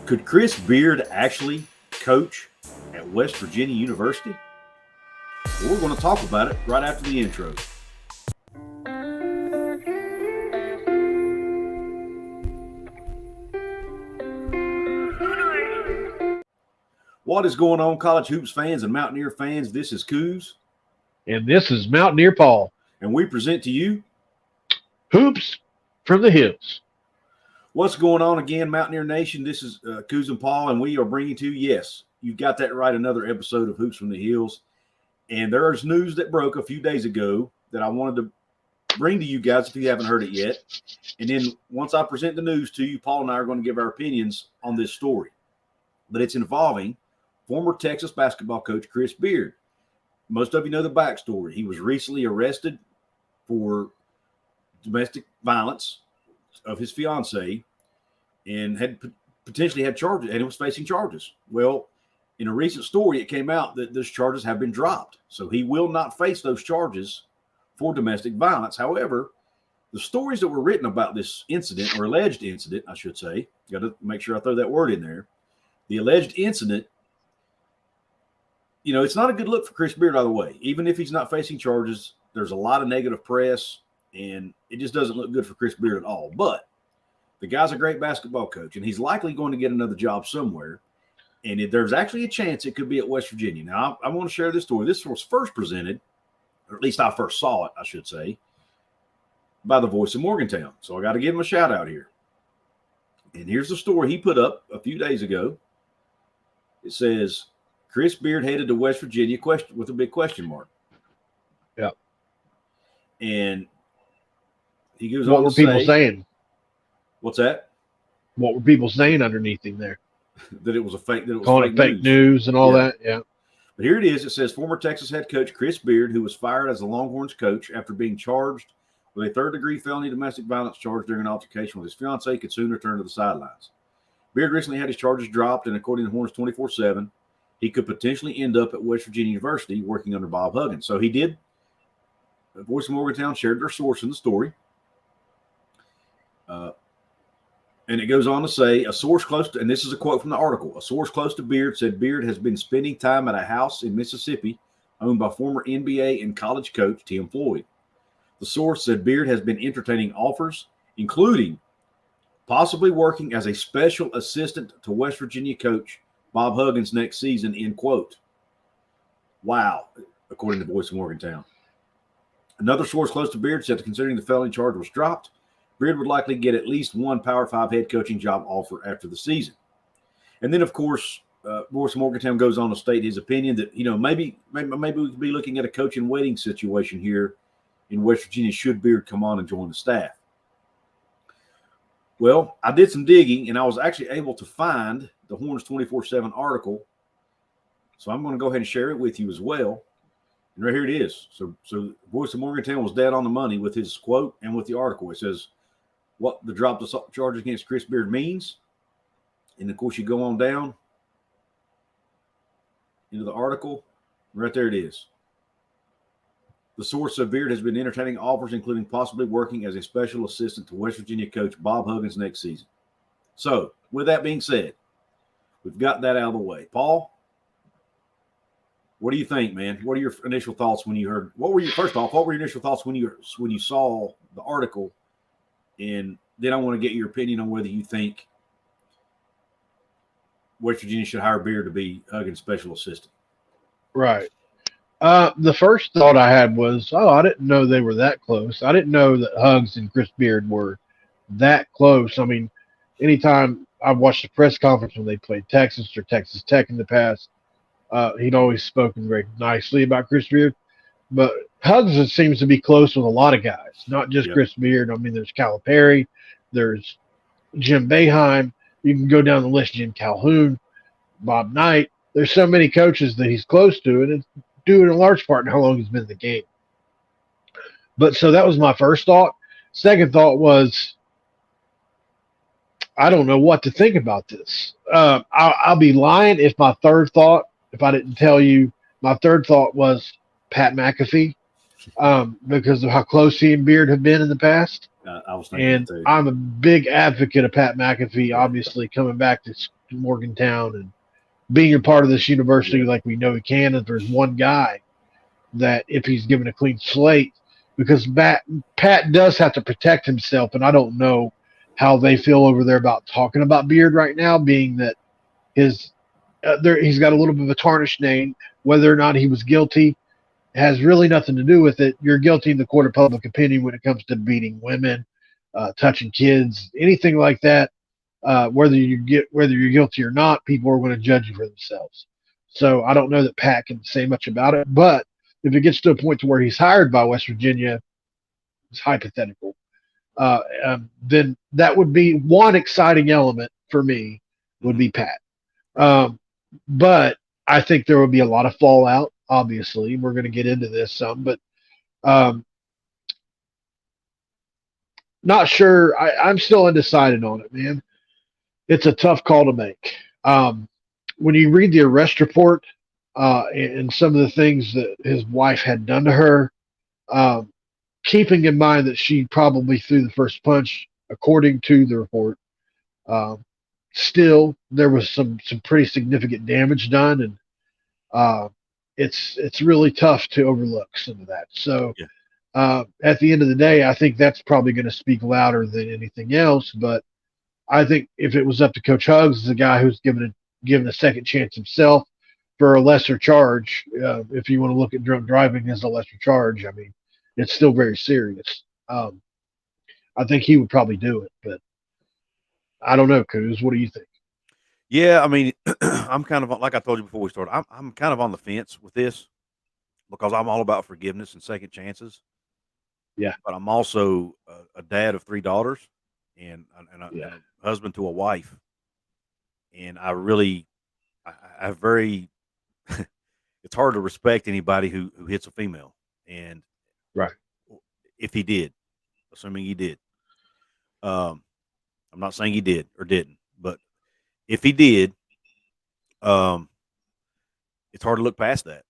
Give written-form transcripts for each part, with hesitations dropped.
Could Chris Beard actually coach at West Virginia University? Well, we're going to talk about it right after the intro. What is going on, college hoops fans and Mountaineer fans? This is Couz. And this is Mountaineer Paul. And we present to you Hoops from the Hills. What's going on again, Mountaineer Nation? This is Couz and Paul, and we are bringing to you, yes, you've got that right, another episode of Hoops from the Hills. And there's news that broke a few days ago that I wanted to bring to you guys if you haven't heard it yet. And then once I present the news to you, Paul and I are going to give our opinions on this story. But it's involving former Texas basketball coach Chris Beard. Most of you know the backstory. He was recently arrested for domestic violence of his fiancée and had potentially had charges, and he was facing charges. Well, in a recent story, it came out that those charges have been dropped. So he will not face those charges for domestic violence. However, the stories that were written about this incident, or alleged incident, I should say, got to make sure I throw that word in there. The alleged incident, you know, it's not a good look for Chris Beard either way. Even if he's not facing charges, there's a lot of negative press, and it just doesn't look good for Chris Beard at all. But the guy's a great basketball coach, and he's likely going to get another job somewhere. And there's actually a chance it could be at West Virginia. Now, I want to share this story. This was first presented, or at least I first saw it, I should say, by the Voice of Morgantown. So I got to give him a shout out here. And here's the story he put up a few days ago. It says, Chris Beard headed to West Virginia with a big question mark. Yeah. And he goes what on were to people say, saying? What's that? What were people saying underneath him there? That it was a fake. That it was calling it fake news and all that. Yeah. But here it is. It says former Texas head coach Chris Beard, who was fired as the Longhorns coach after being charged with a third-degree felony domestic violence charge during an altercation with his fiancée, could soon return to the sidelines. Beard recently had his charges dropped, and according to Horns 24/7, he could potentially end up at West Virginia University working under Bob Huggins. So he did. The Voice of Morgantown shared their source in the story. And it goes on to say, a source close to, and this is a quote from the article, a source close to Beard said Beard has been spending time at a house in Mississippi owned by former NBA and college coach Tim Floyd. The source said Beard has been entertaining offers, including possibly working as a special assistant to West Virginia coach Bob Huggins next season, end quote. Wow, according to the Voice of Morgantown. Another source close to Beard said that considering the felony charge was dropped, Beard would likely get at least one Power 5 head coaching job offer after the season. And then, of course, Voice of Morgantown goes on to state his opinion that, you know, maybe we could be looking at a coach in waiting situation here in West Virginia should Beard come on and join the staff. Well, I did some digging, and I was actually able to find the Horns 24/7 article. So I'm going to go ahead and share it with you as well. And right here it is. So Voice of Morgantown was dead on the money with his quote and with the article. It says what the drop of charges against Chris Beard means. And, of course, you go on down into the article. Right there it is. The source of Beard has been entertaining offers, including possibly working as a special assistant to West Virginia coach Bob Huggins next season. So, with that being said, we've got that out of the way. Paul, what do you think, man? What are your initial thoughts when you heard? What were your initial thoughts when you saw the article? And then I want to get your opinion on whether you think West Virginia should hire Beard to be Huggins' special assistant. Right. The first thought I had was, I didn't know they were that close. I didn't know that Hugs and Chris Beard were that close. I mean, anytime I've watched a press conference when they played Texas or Texas Tech in the past, he'd always spoken very nicely about Chris Beard. But Hugs seems to be close with a lot of guys, not just Chris Beard. I mean, there's Calipari, there's Jim Boeheim. You can go down the list, Jim Calhoun, Bob Knight. There's so many coaches that he's close to, and it's due in a large part in how long he's been in the game. But so that was my first thought. Second thought was, I don't know what to think about this. I'll be lying if my third thought, if I didn't tell you, my third thought was Pat McAfee, because of how close he and Beard have been in the past. I was thinking And too. I'm a big advocate of Pat McAfee, obviously coming back to Morgantown and being a part of this university like we know he can. If there's one guy that if he's given a clean slate, because Pat does have to protect himself, and I don't know how they feel over there about talking about Beard right now, being that he's got a little bit of a tarnished name. Whether or not he was guilty has really nothing to do with it. You're guilty in the court of public opinion when it comes to beating women, touching kids, anything like that. Whether you're guilty or not, people are going to judge you for themselves. So I don't know that Pat can say much about it, but if it gets to a point to where he's hired by West Virginia, it's hypothetical. Then that would be one exciting element for me. Would be Pat. But I think there would be a lot of fallout. Obviously, we're going to get into this some, but not sure. I'm still undecided on it, man. It's a tough call to make. When you read the arrest report and some of the things that his wife had done to her, keeping in mind that she probably threw the first punch, according to the report, still there was some pretty significant damage done, and it's really tough to overlook some of that. So at the end of the day, I think that's probably going to speak louder than anything else. But I think if it was up to Coach Huggins, the guy who's given a second chance himself for a lesser charge, if you want to look at drunk driving as a lesser charge, I mean, it's still very serious. I think he would probably do it, but I don't know, Couz. What do you think? Yeah, I mean, I'm kind of like I told you before we started. I'm kind of on the fence with this because I'm all about forgiveness and second chances. Yeah, but I'm also a dad of 3 daughters and a husband to a wife, and I very it's hard to respect anybody who hits a female, and right. If he did, assuming he did, I'm not saying he did or didn't, but if he did, it's hard to look past that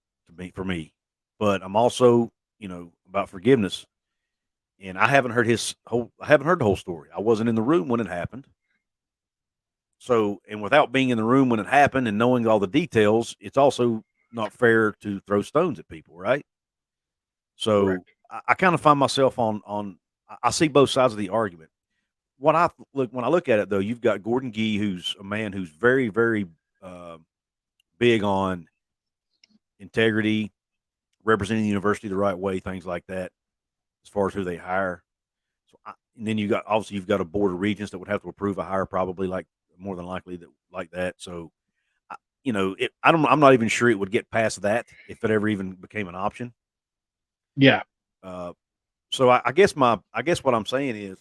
for me. But I'm also, about forgiveness, and I haven't heard the whole story. I wasn't in the room when it happened. So, and without being in the room when it happened and knowing all the details, it's also not fair to throw stones at people, right? So, I kind of find myself on. I see both sides of the argument. When I look at it, though, you've got Gordon Gee, who's a man who's very, very big on integrity, representing the university the right way, things like that, as far as who they hire. So, and then you've got a board of regents that would have to approve a hire, probably more than likely like that. So, I'm not even sure it would get past that if it ever even became an option. Yeah. So I guess what I'm saying is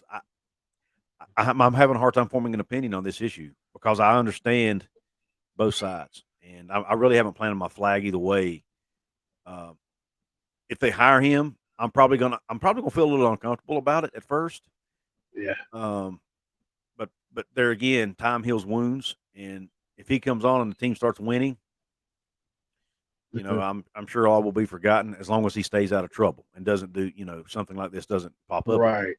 I'm having a hard time forming an opinion on this issue because I understand both sides, and I really haven't planted my flag either way. If they hire him, I'm probably gonna feel a little uncomfortable about it at first. Yeah. But there again, time heals wounds, and if he comes on and the team starts winning, I'm sure all will be forgotten as long as he stays out of trouble and doesn't do something like this doesn't pop up. Right.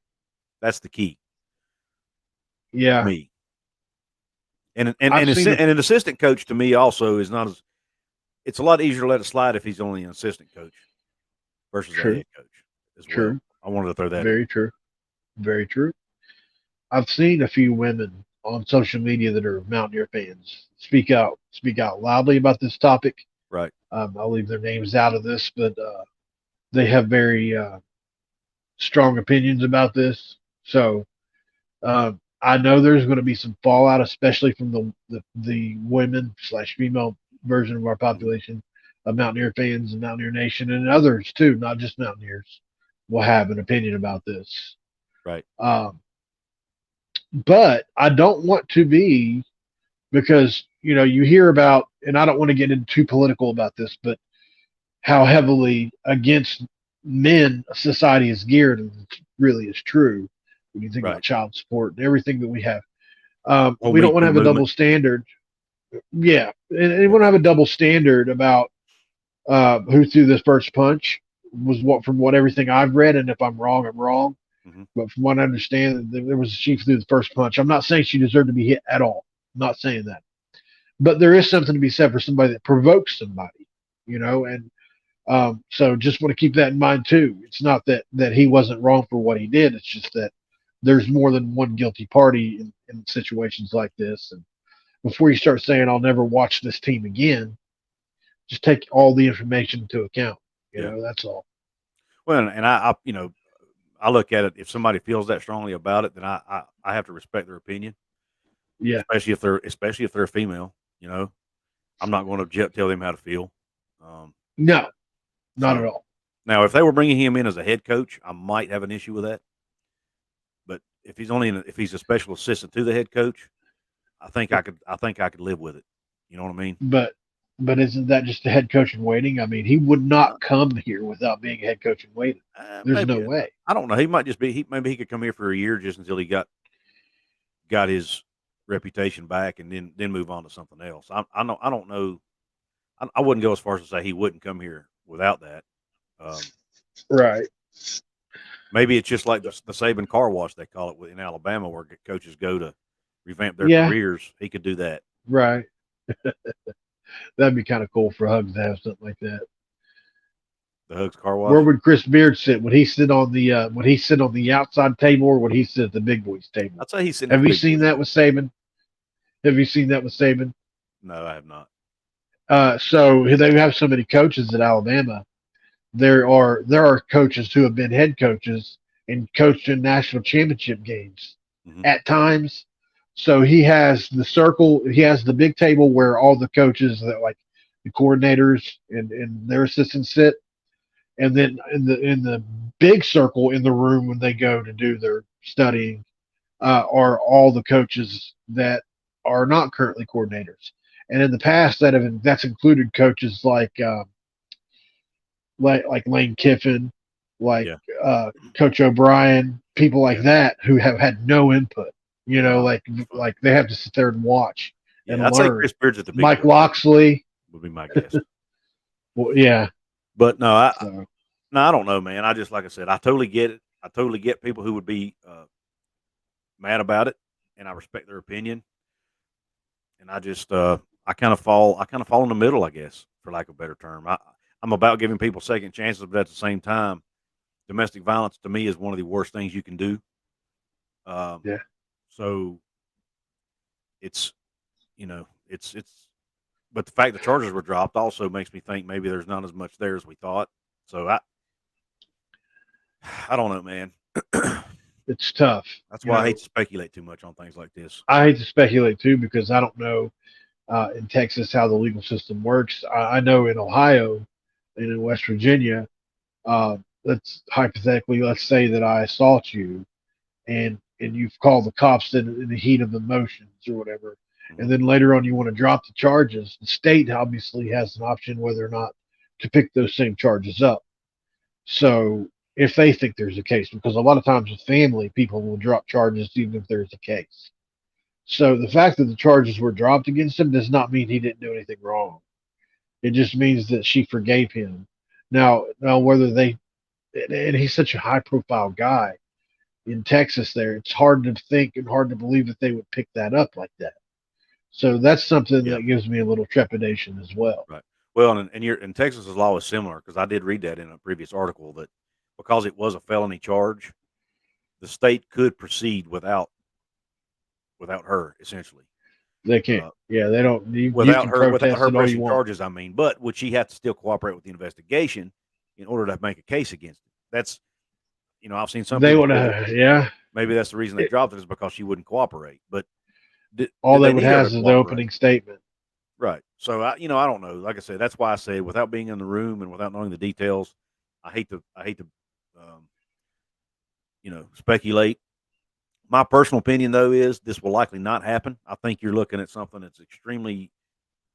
That's the key. Yeah. To me. And an assistant coach to me also is not as. It's a lot easier to let it slide if he's only an assistant coach versus a head coach as well. True. I wanted to throw that. Very true. Very true. I've seen a few women on social media that are Mountaineer fans speak out loudly about this topic. Right. I'll leave their names out of this, but they have very strong opinions about this. So I know there's going to be some fallout, especially from the women/female version of our population of Mountaineer fans and Mountaineer Nation, and others too, not just Mountaineers, will have an opinion about this. Right. But I don't want to be, because you hear about, and I don't want to get into too political about this, but how heavily against men society is geared, and it really is true when you think about child support and everything that we have. We don't want to have a double standard. Yeah, and we want to have a double standard about who threw this first punch. From what everything I've read, and if I'm wrong, I'm wrong. But from what I understand, there was she threw the first punch. I'm not saying she deserved to be hit at all. I'm not saying that. But there is something to be said for somebody that provokes somebody, and so just want to keep that in mind too. It's not that he wasn't wrong for what he did. It's just that there's more than one guilty party in situations like this. And before you start saying, I'll never watch this team again, just take all the information into account. That's all. Well, and I look at it, if somebody feels that strongly about it, then I have to respect their opinion. Yeah. Especially if they're a female, I'm not going to tell them how to feel. No, not at all. Now, if they were bringing him in as a head coach, I might have an issue with that. But if he's a special assistant to the head coach, I think I could live with it. You know what I mean? But isn't that just the head coach in waiting? I mean, he would not come here without being a head coach in waiting. There's no way. I don't know. He might just be. Maybe he could come here for a year just until he got his reputation back, and then move on to something else. I don't know. I wouldn't go as far as to say he wouldn't come here without that. Right. Maybe it's just like the Saban car wash, they call it in Alabama, where coaches go to revamp their careers. He could do that. Right. That'd be kind of cool for Hugs to have something like that. The Hugs car wash. Where would Chris Beard sit? Would he sit on the outside table, or would he sit at the big boys table? I'd say he's sitting. Have you seen that with Saban? Have you seen that with Saban? No, I have not. So they have so many coaches at Alabama. There are coaches who have been head coaches and coached in national championship games at times. So he has the circle. He has the big table where all the coaches, that like the coordinators and their assistants sit, and then in the big circle in the room when they go to do their studying are all the coaches that are not currently coordinators. And in the past, that's included coaches like Lane Kiffin, Coach O'Brien, people like that who have had no input. Like they have to sit there and watch and I'd learn. say Chris Beard's at the big Mike Loxley would be my guess. Well, yeah, but no, I don't know, man. I just, like I said, I totally get it. I totally get people who would be mad about it, and I respect their opinion. And I just I kind of fall in the middle, I guess, for lack of a better term. I'm about giving people second chances, but at the same time, domestic violence to me is one of the worst things you can do. Yeah. So it's but the fact the charges were dropped also makes me think maybe there's not as much there as we thought. So I don't know, man. It's tough. That's why I hate to speculate too much on things like this. I hate to speculate too, because I don't know in Texas how the legal system works. I know in Ohio and in West Virginia, let's say that I assault you, and you've called the cops in the heat of emotions or whatever, and then later on you want to drop the charges. The state obviously has an option whether or not to pick those same charges up. So if they think there's a case, because a lot of times with family, people will drop charges even if there's a case. So the fact that the charges were dropped against him does not mean he didn't do anything wrong. It just means that she forgave him. Now whether and he's such a high profile guy in Texas there, it's hard to think and hard to believe that they would pick that up like that. So that's something that gives me a little trepidation as well. Right. Well, and Texas's law is similar, because I did read that in a previous article, that because it was a felony charge, the state could proceed without her, essentially. They can't. They don't. Without her pressing charges, I mean. But would she have to still cooperate with the investigation in order to make a case against it? That's, I've seen some. They would have. Yeah. Maybe that's the reason they dropped it, is because she wouldn't cooperate. But all they would have is the opening statement. Right. So I don't know. Like I said, that's why I said, without being in the room and without knowing the details, I hate to speculate. My personal opinion, though, is this will likely not happen. I think you're looking at something that's extremely,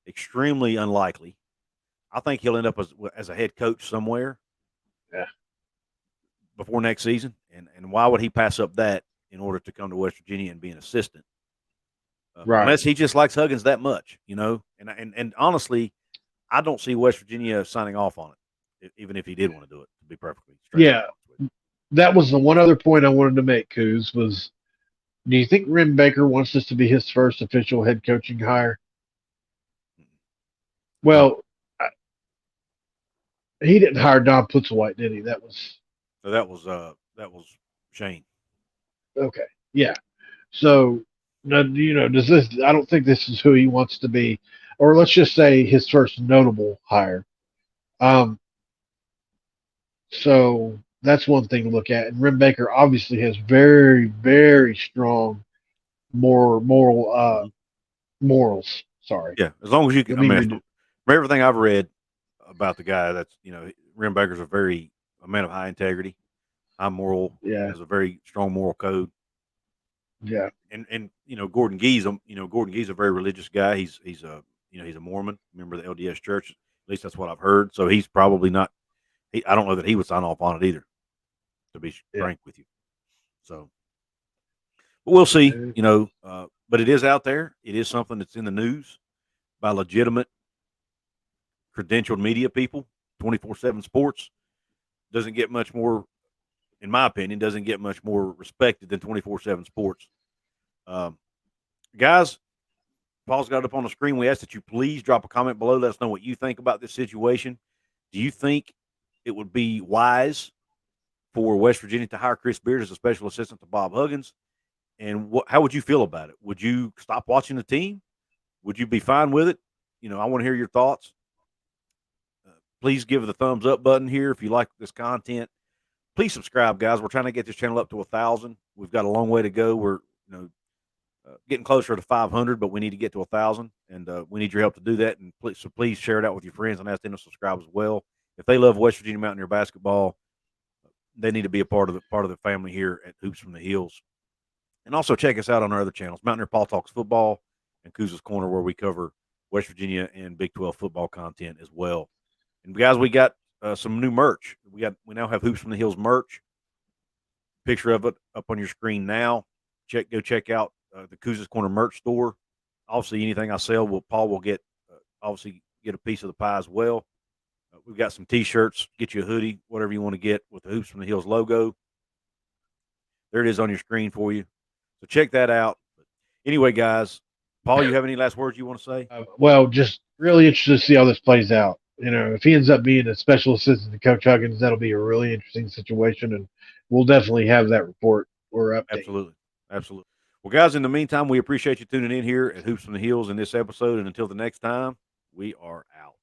extremely unlikely. I think he'll end up as a head coach somewhere. Yeah. Before next season, and why would he pass up that in order to come to West Virginia and be an assistant? Right. Unless he just likes Huggins that much, And honestly, I don't see West Virginia signing off on it, even if he did want to do it. To be perfectly straight. Yeah. that was the one other point I wanted to make, Couz, was do you think Ren Baker wants this to be his first official head coaching hire? No. Well, he didn't hire Don Plitzelwhite, did he? That was that was Shane. okay. Yeah. So, does this? I don't think this is who he wants to be, or let's just say his first notable hire. Um, so that's one thing to look at. And Ren Baker obviously has very, very strong morals. Sorry. Yeah, as long as you can. Let me read From everything I've read about the guy, that's Ren Baker's a man of high integrity, high moral. Yeah. Has a very strong moral code. Yeah. And Gordon Gee's a very religious guy. He's a he's a Mormon, member of the LDS Church. At least that's what I've heard. So he's probably not. I don't know that he would sign off on it either. To be frank with you. So, but we'll see. But it is out there. It is something that's in the news by legitimate, credentialed media people. 24/7 Sports doesn't get much more, in my opinion, doesn't get much more respected than 24/7 Sports. Guys, Paul's got it up on the screen. We ask that you please drop a comment below. Let us know what you think about this situation. Do you think it would be wise for West Virginia to hire Chris Beard as a special assistant to Bob Huggins? And how would you feel about it? Would you stop watching the team? Would you be fine with it? I want to hear your thoughts. Please give the thumbs up button here if you like this content. Please subscribe, guys. We're trying to get this channel up to 1,000. We've got a long way to go. We're getting closer to 500, but we need to get to 1,000, and we need your help to do that. And please share it out with your friends and ask them to subscribe as well. If they love West Virginia Mountaineer basketball, they need to be a part of the family here at Hoops from the Hills. And also check us out on our other channels, Mountaineer Paul Talks Football and Couz's Corner, where we cover West Virginia and Big 12 football content as well. And guys, we got some new merch. We now have Hoops from the Hills merch. Picture of it up on your screen now. Go check out the Couz's Corner merch store. Obviously, anything I sell, Paul will get obviously get a piece of the pie as well. We've got some T-shirts. Get you a hoodie, whatever you want to get with the Hoops from the Hills logo. There it is on your screen for you. So check that out. Anyway, guys, Paul, you have any last words you want to say? Well, just really interested to see how this plays out. If he ends up being a special assistant to Coach Huggins, that'll be a really interesting situation, and we'll definitely have that report or update. Absolutely. Well, guys, in the meantime, we appreciate you tuning in here at Hoops from the Hills in this episode, and until the next time, we are out.